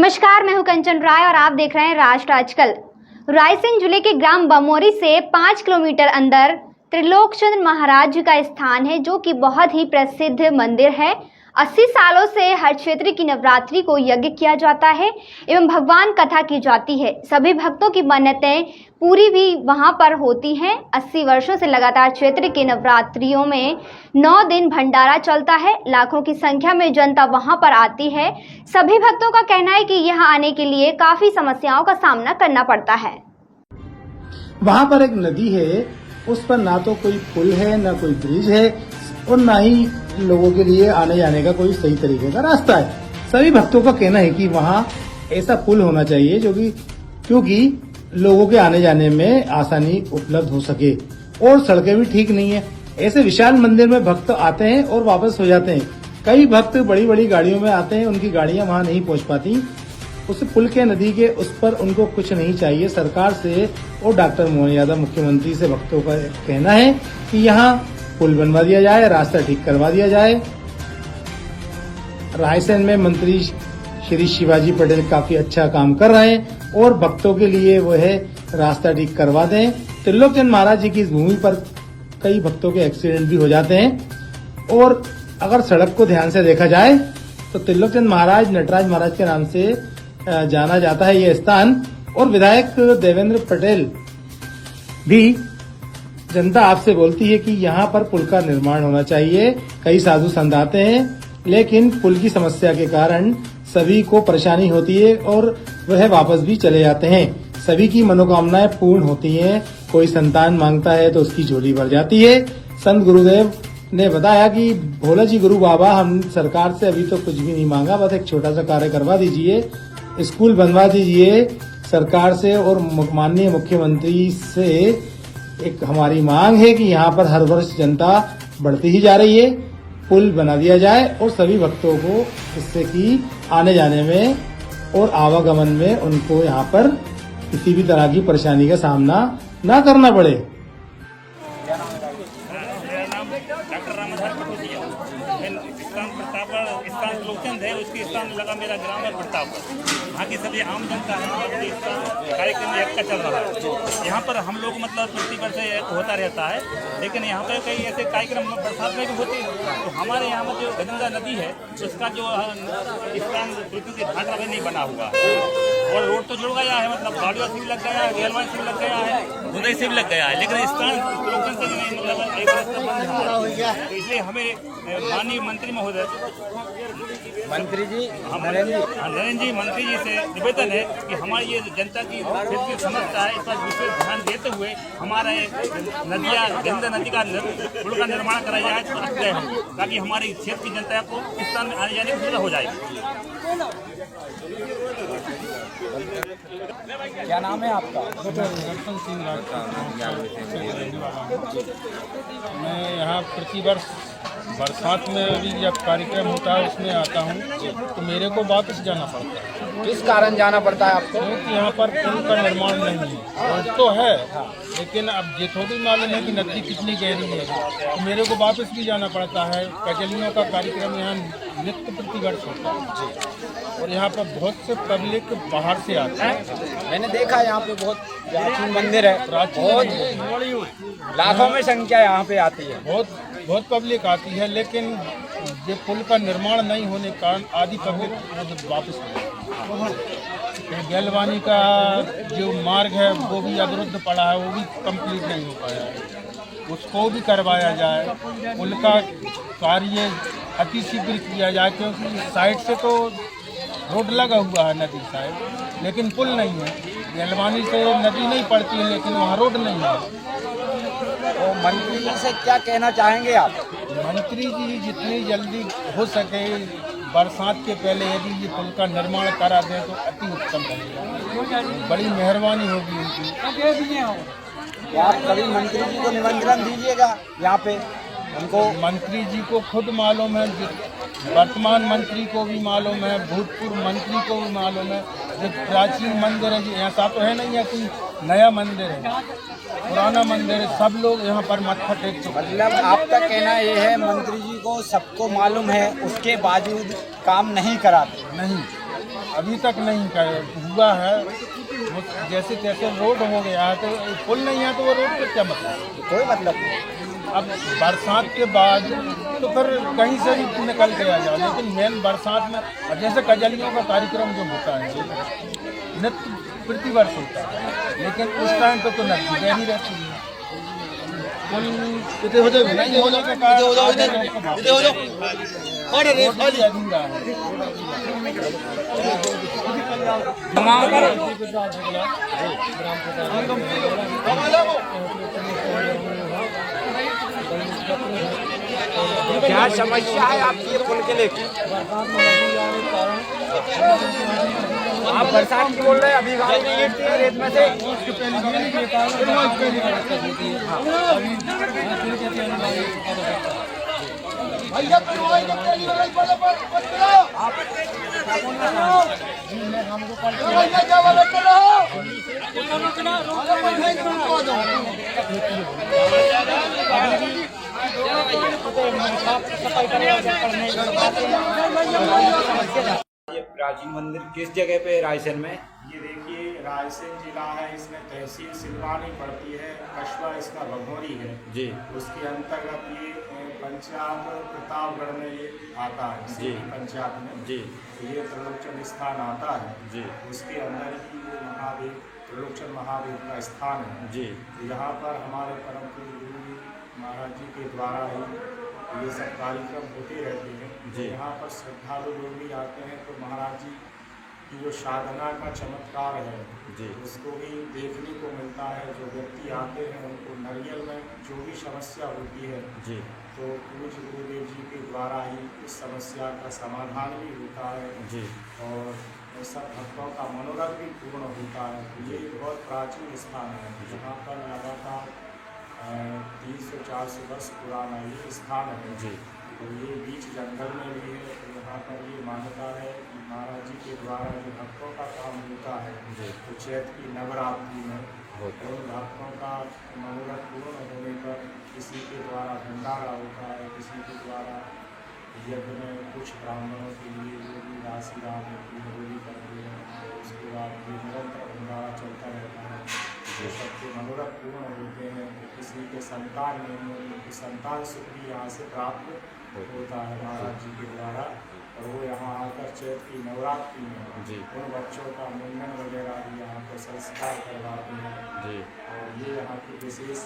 नमस्कार, मैं हूं कंचन राय और आप देख रहे हैं राष्ट्र आजकल। रायसेन जिले के ग्राम बमोरी से 5 किलोमीटर अंदर त्रिलोकचंद्र महाराज जी का स्थान है, जो कि बहुत ही प्रसिद्ध मंदिर है। 80 सालों से हर क्षेत्र की नवरात्रि को यज्ञ किया जाता है एवं भगवान कथा की जाती है। सभी भक्तों की मन्नतें पूरी भी वहां पर होती हैं। 80 वर्षों से लगातार क्षेत्र के नवरात्रियों में 9 दिन भंडारा चलता है। लाखों की संख्या में जनता वहां पर आती है। सभी भक्तों का कहना है कि यहां आने के लिए काफी समस्याओं का सामना करना पड़ता है। वहाँ पर एक नदी है, उस पर ना तो कोई पुल है, ना कोई ब्रिज है और ना ही लोगों के लिए आने जाने का कोई सही तरीके का रास्ता है। सभी भक्तों का कहना है कि वहाँ ऐसा पुल होना चाहिए जो कि क्योंकि लोगों के आने जाने में आसानी उपलब्ध हो सके, और सड़कें भी ठीक नहीं है। ऐसे विशाल मंदिर में भक्त आते हैं और वापस हो जाते हैं। कई भक्त बड़ी बड़ी गाड़ियों में आते हैं, उनकी गाड़ियां वहां नहीं पहुंच पाती। उस पुल के नदी के उस पर उनको कुछ नहीं चाहिए। सरकार से और डॉक्टर मोहन यादव मुख्यमंत्री से भक्तों का कहना है कि यहाँ पुल बनवा दिया जाए, रास्ता ठीक करवा दिया जाए। रायसेन में मंत्री श्री शिवाजी पटेल काफी अच्छा काम कर रहे हैं और भक्तों के लिए वो है रास्ता ठीक करवा दें। त्रिलोकचंद्र महाराज जी की इस भूमि पर कई भक्तों के एक्सीडेंट भी हो जाते हैं, और अगर सड़क को ध्यान से देखा जाए तो त्रिलोकचंद्र महाराज नटराज महाराज के नाम से जाना जाता है ये स्थान। और विधायक देवेंद्र पटेल भी, जनता आपसे बोलती है कि यहाँ पर पुल का निर्माण होना चाहिए। कई साधु संत आते हैं, लेकिन पुल की समस्या के कारण सभी को परेशानी होती है और वह वापस भी चले जाते हैं। सभी की मनोकामनाएं पूर्ण होती हैं। कोई संतान मांगता है तो उसकी झोली भर जाती है। संत गुरुदेव ने बताया कि भोला जी गुरु बाबा, हम सरकार से अभी तो कुछ भी नहीं मांगा, बस एक छोटा सा कार्य करवा दीजिए, स्कूल बनवा दीजिए। सरकार से और माननीय मुख्यमंत्री से एक हमारी मांग है कि यहाँ पर हर वर्ष जनता बढ़ती ही जा रही है, पुल बना दिया जाए और सभी भक्तों को इससे कि आने जाने में और आवागमन में उनको यहाँ पर किसी भी तरह की परेशानी का सामना न करना पड़े। स्थान त्रिलोकचंद है, उसके स्थान लगा मेरा ग्राम है प्रताप। यहाँ की सभी आम जनता है, कार्यक्रम एक का चल रहा है। यहाँ पर हम लोग मतलब प्रति वर्ष होता रहता है, लेकिन यहाँ पर कई ऐसे कार्यक्रम बरसात में भी होते हैं। तो हमारे यहाँ में जो गंगा नदी है उसका जो स्थान पृथ्वी के घाट अभी नहीं बना हुआ है, और रोड तो जुड़ गया है, मतलब गाड़ियों से भी लग गया है, रेलवे से भी लग गया है, उदय से भी लग गया है, लेकिन स्थान त्रिलोकचंद से मतलब एक रास्ता बंद है। तो इसलिए हमें माननीय मंत्री महोदय मंत्री जी नरेंद्र जी मंत्री जी से निवेदन है कि हमारी ये जनता की क्षेत्र की समस्या है, इस पर विशेष ध्यान देते हुए हमारा नदियाँ गंगा नदी का पुल का निर्माण कराया जाए तो अच्छे हम, ताकि हमारे क्षेत्र की जनता को इस स्थान में आने जाने की सुविधा हो जाएगी। क्या नाम है आपका? दर्शन सिंह मैं यहाँ प्रतिवर्ष बरसात में भी जब कार्यक्रम होता है उसमें आता हूँ, तो मेरे को वापस जाना पड़ता है। किस कारण जाना पड़ता है आपको? क्योंकि यहाँ पर पुल का निर्माण नहीं है। रोड तो है, लेकिन अब ये थोड़ी मालूम है कि नदी कितनी गहरी है, तो मेरे को वापस भी जाना पड़ता है। कजलियों का कार्यक्रम यहाँ नित्य प्रतिवर्ष होता है और यहाँ पर बहुत से पब्लिक बाहर से आते हैं। मैंने देखा यहाँ पे बहुत प्राचीन मंदिर है, बहुत लाखों में संख्या यहाँ पे आती है, बहुत पब्लिक आती है, लेकिन ये पुल का निर्माण नहीं होने के कारण आधी पब्लिक वापस हो जाती। गैलवानी का जो मार्ग है वो भी अवरुद्ध पड़ा है, वो भी कंप्लीट नहीं हो पाया है, उसको भी करवाया जाए। पुल का कार्य अति शीघ्र किया जाए, क्योंकि साइड से तो रोड लगा हुआ है नदी साइड, लेकिन पुल नहीं है। गैलवानी से नदी नहीं पड़ती है, लेकिन वहाँ रोड नहीं है। तो मंत्री जी से क्या कहना चाहेंगे आप? मंत्री जी जितनी जल्दी हो सके बरसात के पहले यदि ये पुल का निर्माण करा दें तो अति उत्तम रहेगा, बड़ी मेहरबानी होगी उनकी। तो आप कभी मंत्री जी को निमंत्रण दीजिएगा यहाँ पे उनको? मंत्री जी को खुद मालूम है, वर्तमान मंत्री को भी मालूम है, भूतपूर्व मंत्री को भी मालूम है। जो प्राचीन मंदिर है, ऐसा तो है नहीं है कोई नया मंदिर है, पुराना मंदिर है, सब लोग यहाँ पर मत्था टेक चुके हैं। मतलब आपका कहना ये है मंत्री जी को सबको मालूम है, उसके बावजूद काम नहीं कराते? नहीं, अभी तक नहीं हुआ है। वो जैसे तैसे रोड हो गया है, तो पुल नहीं है तो वो रोड का क्या मतलब है? कोई मतलब नहीं। अब बरसात के बाद तो फिर कहीं से भी निकल के आ जाओ, लेकिन मेन बरसात में अब जैसे कजलियों का कार्यक्रम जो होता है नित्य प्रतिवर्ष होता है, लेकिन उस टाइम पे तो नदी बह ही रहती है। पुल नहीं होने के कारण अधूरा क्या समस्या है आपकी ये पुल के लेके? आप बरसात की बोल रहे हैं, अभी गाड़ी नहीं गिरती है रेत में से। ये प्राचीन मंदिर किस जगह पे है रायसेन में? ये देखिए रायसेन जिला है, इसमें तहसील सिलवानी पड़ती है, कस्बा इसका भगोरी है जी। उसके अंतर्गत ये पंचायत प्रतापगढ़ में ये आता है, जी। पंचायत में जी ये त्रिलोचन स्थान आता है जी उसके अंदर ही वो महादेव त्रिलोचन महादेव का स्थान है जी। यहाँ पर हमारे परम पूज्य गुरु जी महाराज जी के द्वारा ही ये सब कार्यक्रम होते रहते हैं जी। यहाँ पर श्रद्धालु लोग भी आते हैं तो महाराज जी की जो साधना का चमत्कार है जी। उसको भी देखने को मिलता है। जो व्यक्ति आते हैं उनको नारियल में जो भी समस्या होती है जी तो पूज्य गुरुदेव जी के द्वारा ही इस समस्या का समाधान भी होता है जी। और सब भक्तों का मनोरथ भी पूर्ण होता है। ये बहुत प्राचीन स्थान है जहाँ पर लगातार 300-400 वर्ष पुराना ये स्थान है जी। तो ये बीच जंगल में भी है। तो यहाँ पर ये मान्यता है कि महाराज जी के द्वारा जो भक्तों का काम होता है जी। तो चैत की नवरात्रि में उन भक्तों का मनोरथ पूर्ण होने पर किसी के द्वारा भंडारा होता है, किसी के द्वारा यज्ञ में कुछ ब्राह्मणों के लिए जो भी राशि रात होती है वो भी करते हैं। उसके बाद ये निरंतर भंडारा चलता रहता है जो सबके मनोरथ पूर्ण होते हैं। तो किसी के संतान नहीं है उनकी संतान सुख भी यहाँ से प्राप्त होता है महाराज जी के द्वारा। और वो यहाँ आकर चैत की नवरात्रि में जी। उन बच्चों का मुंडन वगैरह भी यहाँ पर संस्कार करवाते हैं जी। और ये यहाँ की विशेष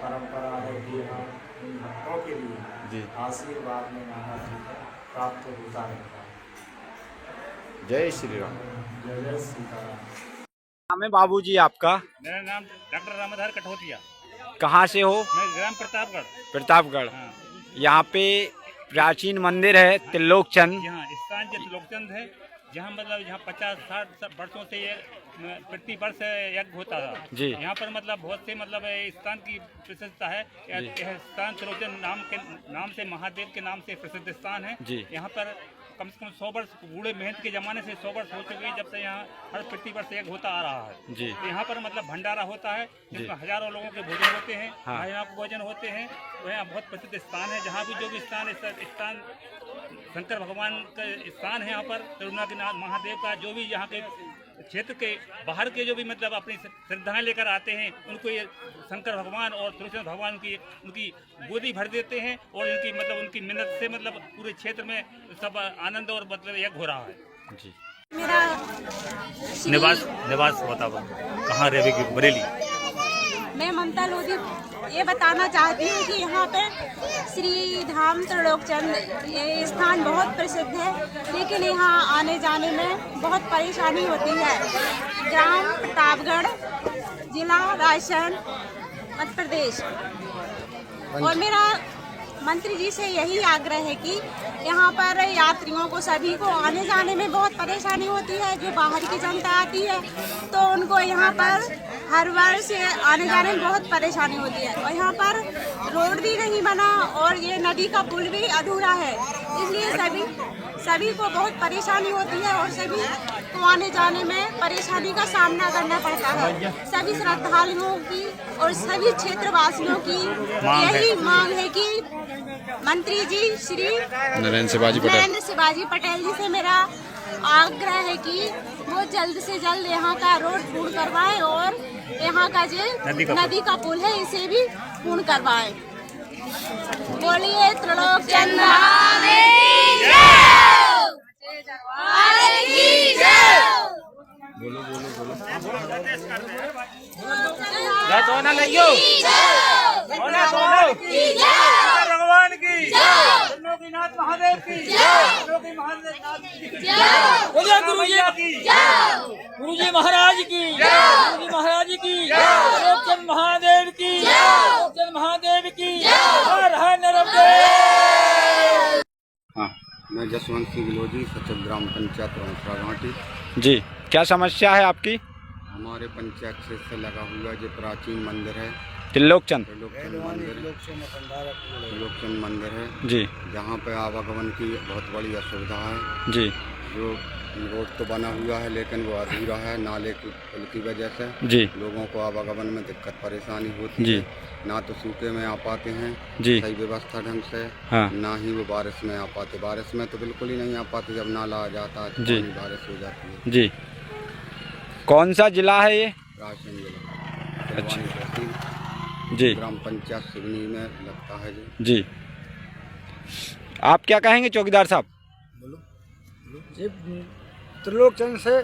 परंपरा है कि यहाँ उन भक्तों के लिए जी। आशीर्वाद में महाराज जी का प्राप्त होता रहता है। जय श्री राम। जय जय सीताराम। नाम है बाबूजी आपका? मेरा नाम डॉक्टर रामधार कठोतिया। कहाँ से हो? मैं ग्राम प्रतापगढ़। प्रतापगढ़। हाँ। यहाँ पे प्राचीन मंदिर है त्रिलोकचंद। यहाँ स्थान जो त्रिलोकचंद है जहाँ मतलब यहाँ 50-60 वर्षों से ये प्रति वर्ष यज्ञ होता था जी। यहाँ पर मतलब बहुत से मतलब स्थान की प्रसिद्धता है। यह स्थान त्रिलोचन नाम से महादेव के नाम से प्रसिद्ध स्थान है जी। यहाँ पर कम से कम 100 वर्ष बूढ़े महंत के ज़माने से 100 वर्ष हो चुके हैं जब से यहाँ हर प्रति वर्ष यज्ञ होता आ रहा है जी। तो यहाँ पर मतलब भंडारा होता है जिसमें हजारों लोगों के भोजन होते हैं। हाँ। यहाँ भोजन होते हैं तो यहाँ बहुत प्रसिद्ध स्थान है। जहाँ भी जो भी स्थान शंकर भगवान का स्थान है यहाँ पर त्रिलोचन महादेव का जो भी यहाँ के क्षेत्र के बाहर के जो भी मतलब अपनी श्रद्धाएं लेकर आते हैं उनको ये शंकर भगवान और त्रिलोचन भगवान की उनकी गोदी भर देते हैं और इनकी मतलब उनकी मिन्नत से मतलब पूरे क्षेत्र में सब आनंद और मतलब यज्ञ हो रहा है जी। मेरा निवास बताओ कहाँ रहेगी? बरेली। मैं ममता लोधी ये बताना चाहती हूँ कि यहाँ पे श्री धाम त्रिलोकचंद ये स्थान बहुत प्रसिद्ध है, लेकिन यहाँ आने जाने में बहुत परेशानी होती है। ग्राम प्रतापगढ़, जिला रायसेन, मध्य प्रदेश। और मेरा मंत्री जी से यही आग्रह है कि यहाँ पर यात्रियों को सभी को आने जाने में बहुत परेशानी होती है। जो बाहर की जनता आती है तो उनको यहाँ पर हर वर्ष आने जाने में बहुत परेशानी होती है और यहाँ पर रोड भी नहीं बना और ये नदी का पुल भी अधूरा है, इसलिए सभी को बहुत परेशानी होती है और सभी को आने जाने में परेशानी का सामना करना पड़ता है। सभी श्रद्धालुओं की और सभी क्षेत्रवासियों की यही मांग है कि मंत्री जी श्री नरेंद्र शिवाजी पटेल जी से मेरा आग्रह है कि वो जल्द से जल्द यहाँ का रोड पूर्ण करवाए और यहाँ का जो नदी का पुल है इसे भी पूर्ण करवाए। बोलिए त्रिलोक चंद भगवान की त्रिलोकीनाथ महादेव की त्रिलोकी महादेव की गुरुजी महाराज की, गुरुजी महाराज की, त्रिलोकचंद महादेव की, त्रिलोकचंद महादेव की, हर हर नर्मदे। हाँ, मैं जसवंत सिंह गिलोजी, सचिव ग्राम पंचायत रोंसरा घाटी। जी, क्या समस्या है आपकी? हमारे पंचायत क्षेत्र से लगा हुआ जो प्राचीन मंदिर है त्रिलोकचंद मंदिर है जी, जहाँ पे आवागमन की बहुत बड़ी असुविधा है जी, जो रोड तो बना हुआ है लेकिन वो अधूरा है नाले की पुल की वजह से जी, लोगों को आवागमन में दिक्कत परेशानी होती जी, है। ना तो सूखे में आ पाते हैं जी, सही व्यवस्था ढंग से, हाँ, ना ही वो बारिश में आ पाते। बारिश में तो बिल्कुल ही नहीं आ पाते, जब नाला आ जाता है तो जी, पानी बारिश हो जाती है। जी। कौन सा जिला है ये? राशन जिला अच्छा जी, ग्राम पंचायत सिवनी में लगता है जी। जी, आप क्या कहेंगे चौकीदार साहब? जी, त्रिलोकचंद से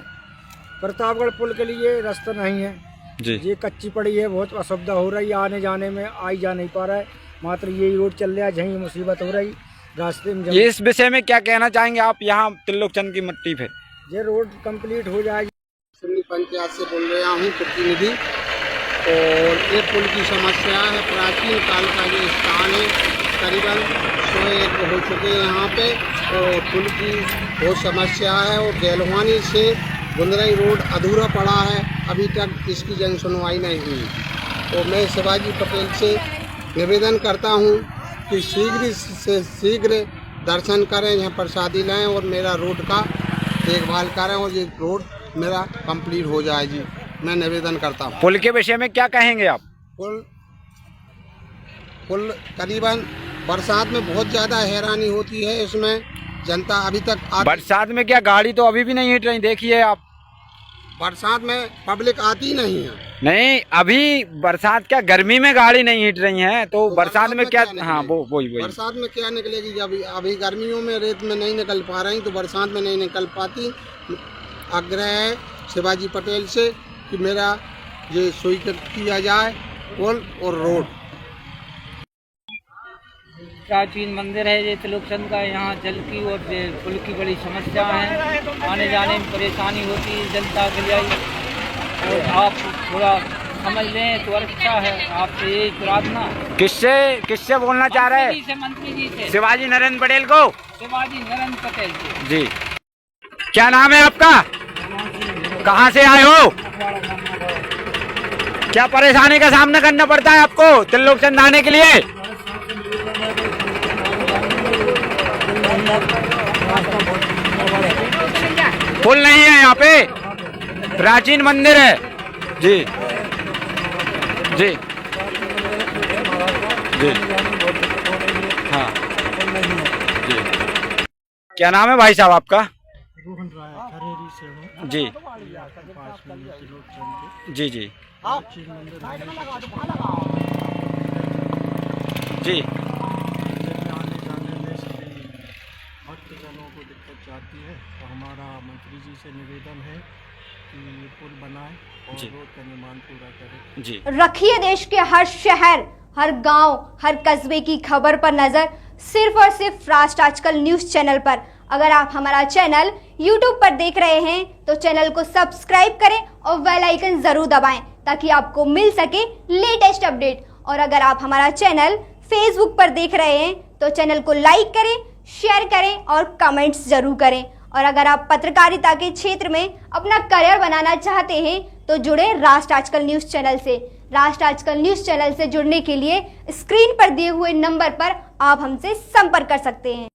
प्रतापगढ़ पुल के लिए रास्ता नहीं है जी, ये कच्ची पड़ी है, बहुत असुविधा हो रही है, आने जाने में आई जा नहीं पा रहा है, मात्र यही रोड चल रहा है जहीं मुसीबत हो रही रास्ते में। ये इस विषय में क्या कहना चाहेंगे आप यहाँ त्रिलोकचंद की मिट्टी पे? ये रोड कंप्लीट हो जाएगी। सिवनी पंचायत से बोल रहा हूँ प्रतिनिधि। और ये पुल की समस्या है, प्राचीन काल का ये स्थान है, करीबन 101 हो चुके हैं यहाँ पे, और पुल की बहुत समस्या है। और गैलवानी से गुंदरई रोड अधूरा पड़ा है, अभी तक इसकी जन सुनवाई नहीं हुई। तो मैं शिवाजी पटेल से निवेदन करता हूँ कि शीघ्र से शीघ्र दर्शन करें, यहाँ प्रसादी लें और मेरा रोड का देखभाल करें और ये रोड मेरा कंप्लीट हो जाए जी, मैं निवेदन करता हूँ। पुल के विषय में क्या कहेंगे आप? पुल करीबन बरसात में बहुत ज़्यादा हैरानी होती है, इसमें जनता अभी तक बरसात में क्या गाड़ी तो अभी भी नहीं हिट रही, देखिए आप। बरसात में पब्लिक आती नहीं है। नहीं, अभी बरसात क्या गर्मी में गाड़ी नहीं हिट रही है, तो बरसात में क्या? हाँ, वही बरसात में क्या निकलेगी? जब अभी गर्मियों में रेत में नहीं निकल पा रही तो बरसात में नहीं निकल पाती। आग्रह है शिवाजी पटेल से कि मेरा ये स्वीकृत किया जाए पुल और रोड। प्राचीन मंदिर है ये त्रिलोकचंद का, यहाँ जल की और पुल की बड़ी समस्या है, आने जाने में परेशानी होती है जनता के लिए, और आप थोड़ा समझ लें तो अच्छा है। आपसे यही प्रार्थना। किससे बोलना चाह रहे हैं? मंत्री जी से, शिवाजी नरेंद्र पटेल को। शिवाजी नरेंद्र पटेल जी। क्या नाम है आपका? कहाँ से आए हो? क्या परेशानी का सामना करना पड़ता है आपको त्रिलोकचंद आने के लिए? पुल नहीं है यहाँ पे, प्राचीन मंदिर है जी, जी, जी, हाँ जी। क्या नाम है भाई साहब आपका? रोहन राय खरेरी से हूँ जी, पास में त्रिलोकचंद जी, जी, प्राचीन मंदिर जी, आने जाने में सभी भक्तजनों को दिक्कत जाती है, तो हमारा मंत्री जी से निवेदन है कि ये पुल बनाए और जी, रोड का निर्माण पूरा करें जी। रखिए देश के हर शहर, हर गांव, हर कस्बे की खबर पर नजर, सिर्फ और सिर्फ राष्ट्र आजकल न्यूज चैनल पर। अगर आप हमारा चैनल YouTube पर देख रहे हैं तो चैनल को सब्सक्राइब करें और बेल आइकन जरूर दबाएं ताकि आपको मिल सके लेटेस्ट अपडेट। और अगर आप हमारा चैनल Facebook पर देख रहे हैं तो चैनल को लाइक करें, शेयर करें और कमेंट्स जरूर करें। और अगर आप पत्रकारिता के क्षेत्र में अपना करियर बनाना चाहते हैं तो जुड़े राष्ट्र आजकल न्यूज चैनल से। राष्ट्र आजकल न्यूज चैनल से जुड़ने के लिए स्क्रीन पर दिए हुए नंबर पर आप हमसे संपर्क कर सकते हैं।